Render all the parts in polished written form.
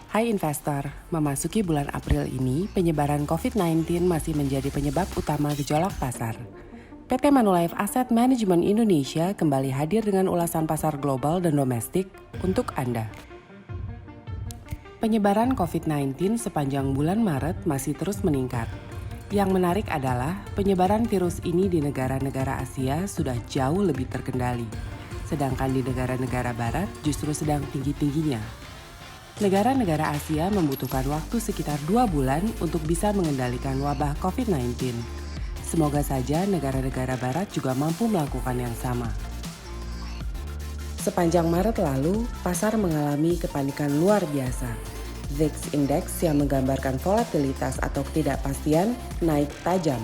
Hai investor, memasuki bulan April ini, penyebaran COVID-19 masih menjadi penyebab utama gejolak pasar. PT Manulife Asset Management Indonesia kembali hadir dengan ulasan pasar global dan domestik untuk Anda. Penyebaran COVID-19 sepanjang bulan Maret masih terus meningkat. Yang menarik adalah penyebaran virus ini di negara-negara Asia sudah jauh lebih terkendali, sedangkan di negara-negara Barat justru sedang tinggi-tingginya. Negara-negara Asia membutuhkan waktu sekitar 2 bulan untuk bisa mengendalikan wabah COVID-19. Semoga saja negara-negara Barat juga mampu melakukan yang sama. Sepanjang Maret lalu, pasar mengalami kepanikan luar biasa. VIX Index yang menggambarkan volatilitas atau ketidakpastian naik tajam.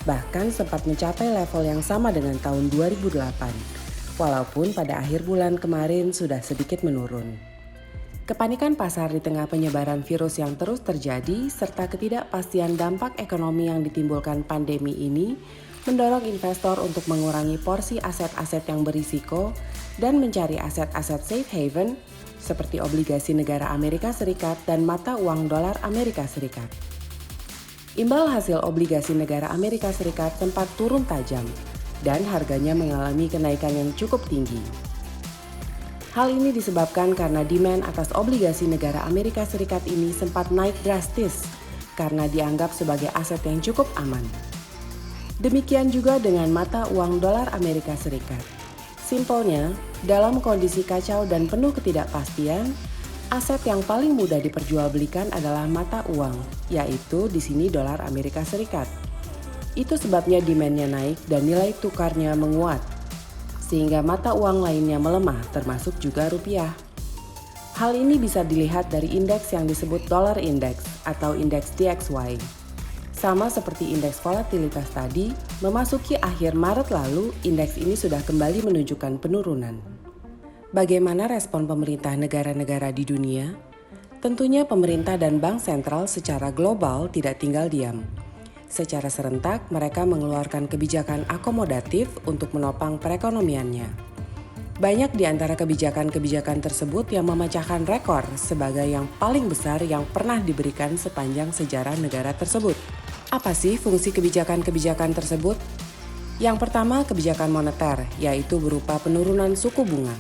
Bahkan sempat mencapai level yang sama dengan tahun 2008, walaupun pada akhir bulan kemarin sudah sedikit menurun. Kepanikan pasar di tengah penyebaran virus yang terus terjadi serta ketidakpastian dampak ekonomi yang ditimbulkan pandemi ini mendorong investor untuk mengurangi porsi aset-aset yang berisiko dan mencari aset-aset safe haven seperti obligasi negara Amerika Serikat dan mata uang dolar Amerika Serikat. Imbal hasil obligasi negara Amerika Serikat sempat turun tajam dan harganya mengalami kenaikan yang cukup tinggi. Hal ini disebabkan karena demand atas obligasi negara Amerika Serikat ini sempat naik drastis karena dianggap sebagai aset yang cukup aman. Demikian juga dengan mata uang dolar Amerika Serikat. Simpelnya, dalam kondisi kacau dan penuh ketidakpastian, aset yang paling mudah diperjualbelikan adalah mata uang, yaitu di sini dolar Amerika Serikat. Itu sebabnya demand-nya naik dan nilai tukarnya menguat, sehingga mata uang lainnya melemah termasuk juga rupiah. Hal ini bisa dilihat dari indeks yang disebut Dollar Index atau indeks DXY. Sama seperti indeks volatilitas tadi, memasuki akhir Maret lalu indeks ini sudah kembali menunjukkan penurunan. Bagaimana respon pemerintah negara-negara di dunia? Tentunya pemerintah dan bank sentral secara global tidak tinggal diam. Secara serentak, mereka mengeluarkan kebijakan akomodatif untuk menopang perekonomiannya. Banyak di antara kebijakan-kebijakan tersebut yang memecahkan rekor sebagai yang paling besar yang pernah diberikan sepanjang sejarah negara tersebut. Apa sih fungsi kebijakan-kebijakan tersebut? Yang pertama, kebijakan moneter, yaitu berupa penurunan suku bunga.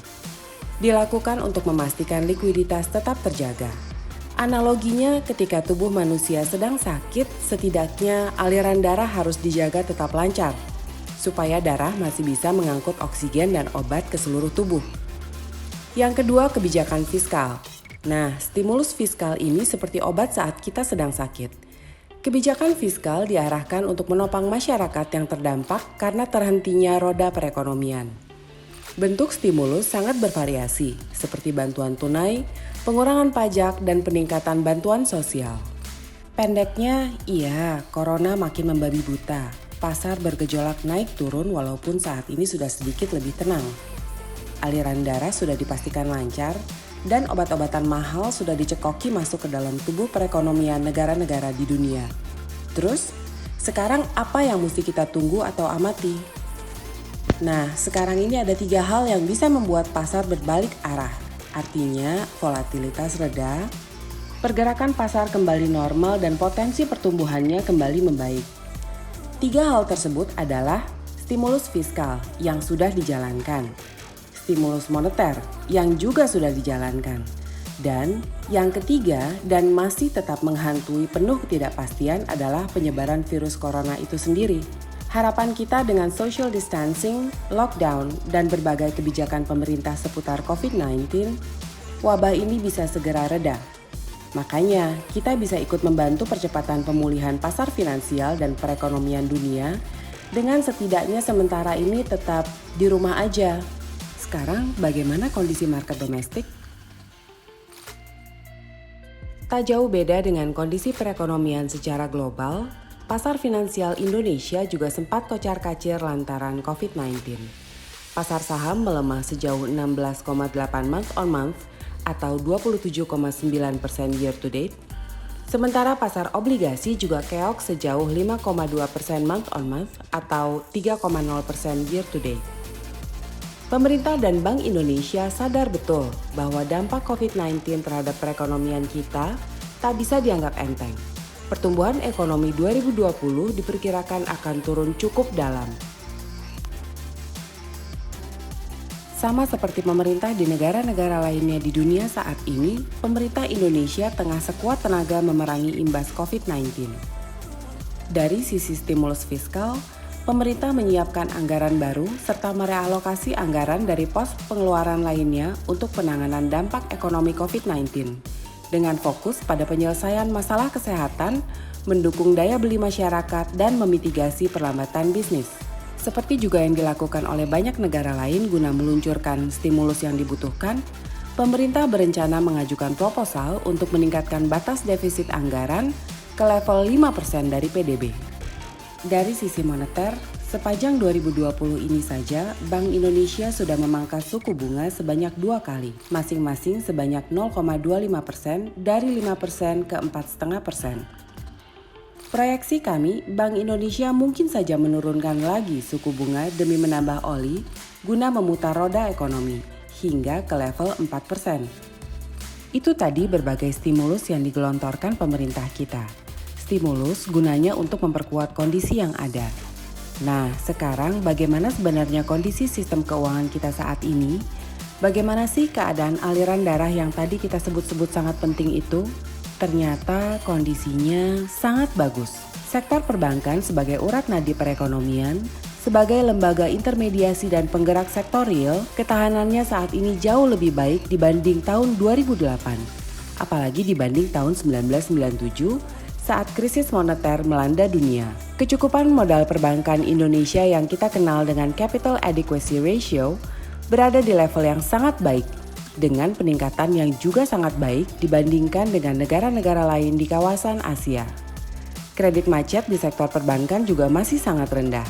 Dilakukan untuk memastikan likuiditas tetap terjaga. Analoginya ketika tubuh manusia sedang sakit, setidaknya aliran darah harus dijaga tetap lancar, supaya darah masih bisa mengangkut oksigen dan obat ke seluruh tubuh. Yang kedua, kebijakan fiskal. Nah, stimulus fiskal ini seperti obat saat kita sedang sakit. Kebijakan fiskal diarahkan untuk menopang masyarakat yang terdampak karena terhentinya roda perekonomian. Bentuk stimulus sangat bervariasi, seperti bantuan tunai, pengurangan pajak, dan peningkatan bantuan sosial. Pendeknya, iya, corona makin membabi buta. Pasar bergejolak naik turun walaupun saat ini sudah sedikit lebih tenang. Aliran darah sudah dipastikan lancar, dan obat-obatan mahal sudah dicekoki masuk ke dalam tubuh perekonomian negara-negara di dunia. Terus, sekarang apa yang mesti kita tunggu atau amati? Nah, sekarang ini ada 3 hal yang bisa membuat pasar berbalik arah. Artinya, volatilitas reda, pergerakan pasar kembali normal dan potensi pertumbuhannya kembali membaik. 3 hal tersebut adalah stimulus fiskal yang sudah dijalankan, stimulus moneter yang juga sudah dijalankan, dan yang ketiga dan masih tetap menghantui penuh ketidakpastian adalah penyebaran virus corona itu sendiri. Harapan kita dengan social distancing, lockdown, dan berbagai kebijakan pemerintah seputar COVID-19, wabah ini bisa segera reda. Makanya, kita bisa ikut membantu percepatan pemulihan pasar finansial dan perekonomian dunia dengan setidaknya sementara ini tetap di rumah aja. Sekarang, bagaimana kondisi market domestik? Tak jauh beda dengan kondisi perekonomian secara global, pasar finansial Indonesia juga sempat kocar-kacir lantaran COVID-19. Pasar saham melemah sejauh 16,8 month on month atau 27,9% year to date. Sementara pasar obligasi juga keok sejauh 5,2% month on month atau 3,0% year to date. Pemerintah dan Bank Indonesia sadar betul bahwa dampak COVID-19 terhadap perekonomian kita tak bisa dianggap enteng. Pertumbuhan ekonomi 2020 diperkirakan akan turun cukup dalam. Sama seperti pemerintah di negara-negara lainnya di dunia saat ini, pemerintah Indonesia tengah sekuat tenaga memerangi imbas COVID-19. Dari sisi stimulus fiskal, pemerintah menyiapkan anggaran baru serta merealokasi anggaran dari pos pengeluaran lainnya untuk penanganan dampak ekonomi COVID-19 dengan fokus pada penyelesaian masalah kesehatan, mendukung daya beli masyarakat, dan memitigasi perlambatan bisnis. Seperti juga yang dilakukan oleh banyak negara lain guna meluncurkan stimulus yang dibutuhkan, pemerintah berencana mengajukan proposal untuk meningkatkan batas defisit anggaran ke level 5% dari PDB. Dari sisi moneter, sepanjang 2020 ini saja, Bank Indonesia sudah memangkas suku bunga sebanyak 2 kali, masing-masing sebanyak 0,25% dari 5% ke 4,5%. Proyeksi kami, Bank Indonesia mungkin saja menurunkan lagi suku bunga demi menambah oli guna memutar roda ekonomi hingga ke level 4%. Itu tadi berbagai stimulus yang digelontorkan pemerintah kita. Stimulus gunanya untuk memperkuat kondisi yang ada. Nah, sekarang bagaimana sebenarnya kondisi sistem keuangan kita saat ini? Bagaimana sih keadaan aliran darah yang tadi kita sebut-sebut sangat penting itu? Ternyata kondisinya sangat bagus. Sektor perbankan sebagai urat nadi perekonomian, sebagai lembaga intermediasi dan penggerak sektor real, ketahanannya saat ini jauh lebih baik dibanding tahun 2008. Apalagi dibanding tahun 1997 saat krisis moneter melanda dunia. Kecukupan modal perbankan Indonesia yang kita kenal dengan Capital Adequacy Ratio berada di level yang sangat baik, dengan peningkatan yang juga sangat baik dibandingkan dengan negara-negara lain di kawasan Asia. Kredit macet di sektor perbankan juga masih sangat rendah.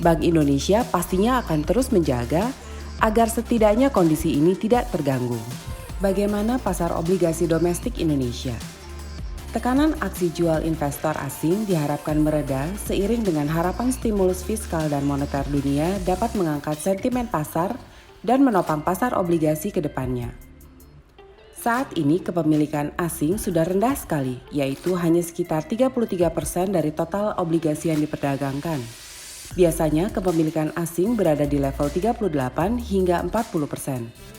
Bank Indonesia pastinya akan terus menjaga agar setidaknya kondisi ini tidak terganggu. Bagaimana pasar obligasi domestik Indonesia? Tekanan aksi jual investor asing diharapkan mereda seiring dengan harapan stimulus fiskal dan moneter dunia dapat mengangkat sentimen pasar dan menopang pasar obligasi ke depannya. Saat ini kepemilikan asing sudah rendah sekali, yaitu hanya sekitar 33% dari total obligasi yang diperdagangkan. Biasanya kepemilikan asing berada di level 38 hingga 40%.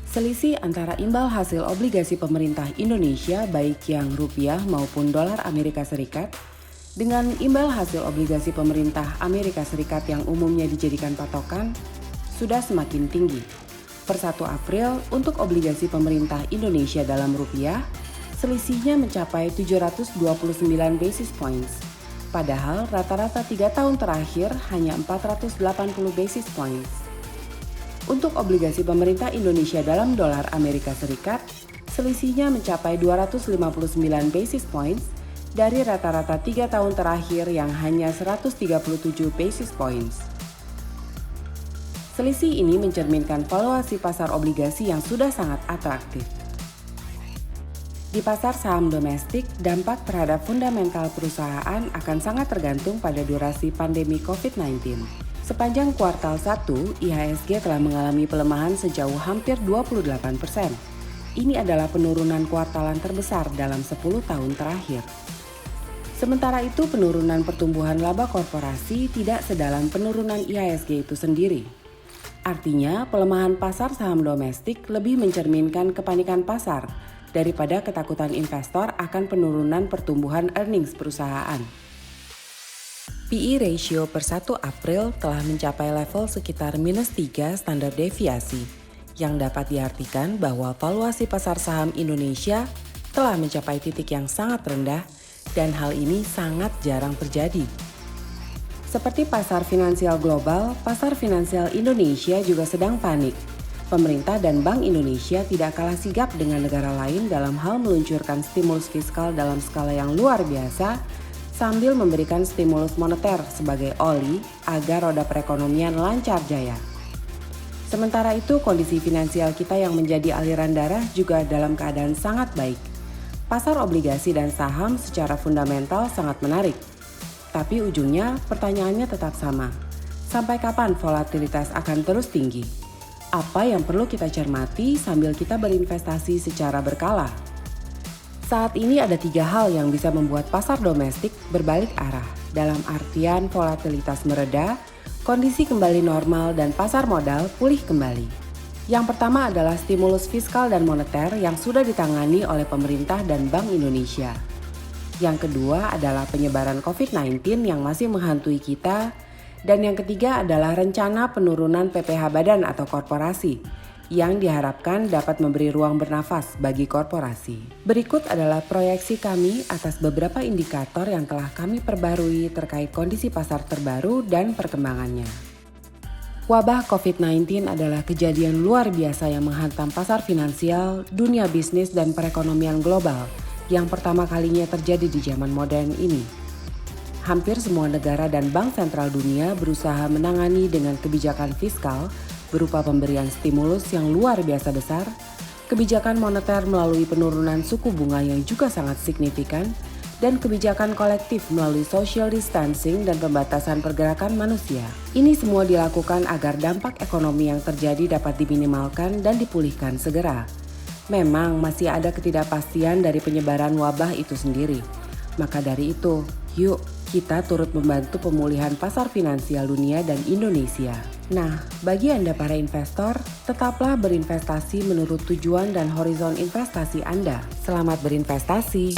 Selisih antara imbal hasil obligasi pemerintah Indonesia baik yang rupiah maupun dolar Amerika Serikat dengan imbal hasil obligasi pemerintah Amerika Serikat yang umumnya dijadikan patokan sudah semakin tinggi. Per 1 April, untuk obligasi pemerintah Indonesia dalam rupiah, selisihnya mencapai 729 basis points. Padahal rata-rata 3 tahun terakhir hanya 480 basis points. Untuk obligasi pemerintah Indonesia dalam dolar Amerika Serikat, selisihnya mencapai 259 basis points dari rata-rata 3 tahun terakhir yang hanya 137 basis points. Selisih ini mencerminkan valuasi pasar obligasi yang sudah sangat atraktif. Di pasar saham domestik, dampak terhadap fundamental perusahaan akan sangat tergantung pada durasi pandemi COVID-19. Sepanjang kuartal 1, IHSG telah mengalami pelemahan sejauh hampir 28%. Ini adalah penurunan kuartalan terbesar dalam 10 tahun terakhir. Sementara itu, penurunan pertumbuhan laba korporasi tidak sedalam penurunan IHSG itu sendiri. Artinya, pelemahan pasar saham domestik lebih mencerminkan kepanikan pasar daripada ketakutan investor akan penurunan pertumbuhan earnings perusahaan. PE ratio per 1 April telah mencapai level sekitar -3 standar deviasi, yang dapat diartikan bahwa valuasi pasar saham Indonesia telah mencapai titik yang sangat rendah dan hal ini sangat jarang terjadi. Seperti pasar finansial global, pasar finansial Indonesia juga sedang panik. Pemerintah dan Bank Indonesia tidak kalah sigap dengan negara lain dalam hal meluncurkan stimulus fiskal dalam skala yang luar biasa sambil memberikan stimulus moneter sebagai oli agar roda perekonomian lancar jaya. Sementara itu, kondisi finansial kita yang menjadi aliran darah juga dalam keadaan sangat baik. Pasar obligasi dan saham secara fundamental sangat menarik. Tapi ujungnya pertanyaannya tetap sama. Sampai kapan volatilitas akan terus tinggi? apa yang perlu kita cermati sambil kita berinvestasi secara berkala? Saat ini ada 3 hal yang bisa membuat pasar domestik berbalik arah, dalam artian volatilitas mereda, kondisi kembali normal, dan pasar modal pulih kembali. Yang pertama adalah stimulus fiskal dan moneter yang sudah ditangani oleh pemerintah dan Bank Indonesia. Yang kedua adalah penyebaran COVID-19 yang masih menghantui kita. Dan yang ketiga adalah rencana penurunan PPh badan atau korporasi yang diharapkan dapat memberi ruang bernafas bagi korporasi. Berikut adalah proyeksi kami atas beberapa indikator yang telah kami perbarui terkait kondisi pasar terbaru dan perkembangannya. Wabah COVID-19 adalah kejadian luar biasa yang menghantam pasar finansial, dunia bisnis, dan perekonomian global yang pertama kalinya terjadi di zaman modern ini. Hampir semua negara dan bank sentral dunia berusaha menangani dengan kebijakan fiskal berupa pemberian stimulus yang luar biasa besar, kebijakan moneter melalui penurunan suku bunga yang juga sangat signifikan, dan kebijakan kolektif melalui social distancing dan pembatasan pergerakan manusia. Ini semua dilakukan agar dampak ekonomi yang terjadi dapat diminimalkan dan dipulihkan segera. Memang masih ada ketidakpastian dari penyebaran wabah itu sendiri. Maka dari itu, yuk kita turut membantu pemulihan pasar finansial dunia dan Indonesia. Nah, bagi Anda para investor, tetaplah berinvestasi menurut tujuan dan horizon investasi Anda. Selamat berinvestasi!